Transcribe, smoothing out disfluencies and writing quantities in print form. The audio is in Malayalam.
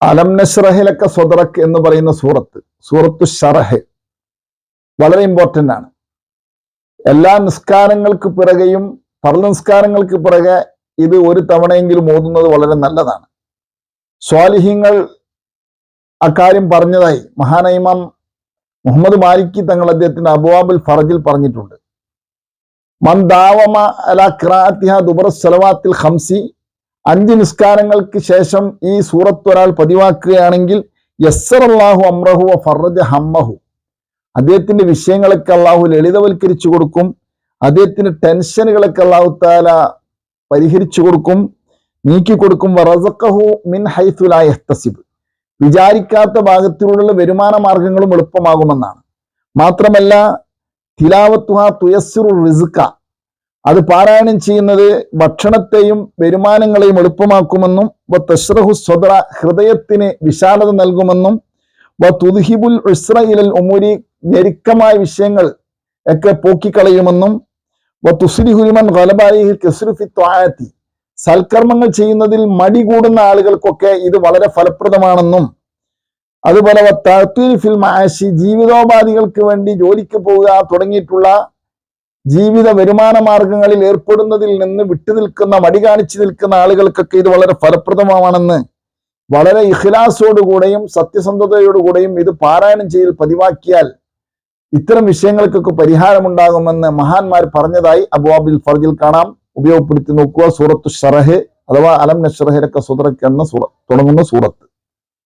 അലം നശ്റഹിലക സ്വദ്റക് എന്ന് പറയുന്ന സൂറത്തു ഷറഹ് വളരെ ഇമ്പോർട്ടൻ്റ് ആണ്. എല്ലാ നിസ്കാരങ്ങൾക്ക് പിറകെയും ഫർള് നിസ്കാരങ്ങൾക്ക് പിറകെ ഇത് ഒരു തവണയെങ്കിലും ഓതുന്നത് വളരെ നല്ലതാണ്. സ്വാലിഹീങ്ങൾ അക്കാര്യം പറഞ്ഞതായി മഹാനായ ഇമാം മുഹമ്മദ് മാലിക്കി തങ്ങൾ അദ്ദേഹത്തിന്റെ അബ്വാബുൽ ഫറജിൽ പറഞ്ഞിട്ടുണ്ട്. മൻ ദാവമ അലാ ഖിറാഅത്തിഹാ ദുബറ സ്വലവാത്തിൽ ഖംസി, 5 നിസ്കാരങ്ങൾക്ക് ശേഷം ഈ സൂറത്ത് ഒരാൾ പതിവാക്കുകയാണെങ്കിൽ യസ്സറല്ലാഹു അംറഹു വ ഫറജ ഹമ്മഹു, അദ്ദേഹത്തിന്റെ വിഷയങ്ങളൊക്കെ അള്ളാഹു ലളിതവൽക്കരിച്ചു കൊടുക്കും, അദ്ദേഹത്തിന്റെ ടെൻഷനുകളൊക്കെ അള്ളാഹു തആല പരിഹരിച്ചു കൊടുക്കും, നീക്കിക്കൊടുക്കും. വറസഖഹു മിൻ ഹൈഥു ലാ യഹ്തസിബ്, വിചാരിക്കാത്ത ഭാഗത്തിലുള്ള വരുമാന മാർഗങ്ങളും എളുപ്പമാകുമെന്നാണ്. മാത്രമല്ല തിലാവത്തുഹാ തുയസ്സിറു റിസ്ക, അത് പാരായണം ചെയ്യുന്നത് ഭക്ഷണത്തെയും വരുമാനങ്ങളെയും എളുപ്പമാക്കുമെന്നും തശ്റഹു സ്വദ്റ, ഹൃദയത്തിന് വിശാലത നൽകുമെന്നും തുദ്ഹിബുൽ ഉസ്റ ഇലൽ ഉമൂരി, ഞെരുക്കമായ വിഷയങ്ങൾ ഒക്കെ പോക്കിക്കളയുമെന്നും തുസ്ലിഹു ലിമൻ ഗലബ അലൈഹിൽ കസ്റു ഫി ത്വാഅത്തി, സൽക്കർമ്മങ്ങൾ ചെയ്യുന്നതിൽ മടി കൂടുന്ന ആളുകൾക്കൊക്കെ ഇത് വളരെ ഫലപ്രദമാണെന്നും അതുപോലെ തഅ്തീൽ ഫിൽ മആശി, ജീവിതോപാധികൾക്ക് വേണ്ടി ജോലിക്ക് പോവുക തുടങ്ങിയിട്ടുള്ള ജീവിത വരുമാന മാർഗങ്ങളിൽ ഏർപ്പെടുന്നതിൽ നിന്ന് വിട്ടുനിൽക്കുന്ന മടി കാണിച്ചു നിൽക്കുന്ന ആളുകൾക്കൊക്കെ ഇത് വളരെ ഫലപ്രദമാണെന്ന് വളരെ ഇഖ്ലാസോടുകൂടെയും സത്യസന്ധതയോടുകൂടെയും ഇത് പാരായണം ചെയ്ത് പതിവാക്കിയാൽ ഇത്തരം വിഷയങ്ങൾക്കൊക്കെ പരിഹാരമുണ്ടാകുമെന്ന് മഹാന്മാർ പറഞ്ഞതായി അബ്വാബുൽ ഫർജിൽ കാണാം. ഉപയോഗപ്പെടുത്തി നോക്കുക. സൂറത്തു ഷറഹ് അഥവാ അലം നശ്റഹ് ലക സ്വദ്റക എന്ന തുടങ്ങുന്ന സൂറത്ത്.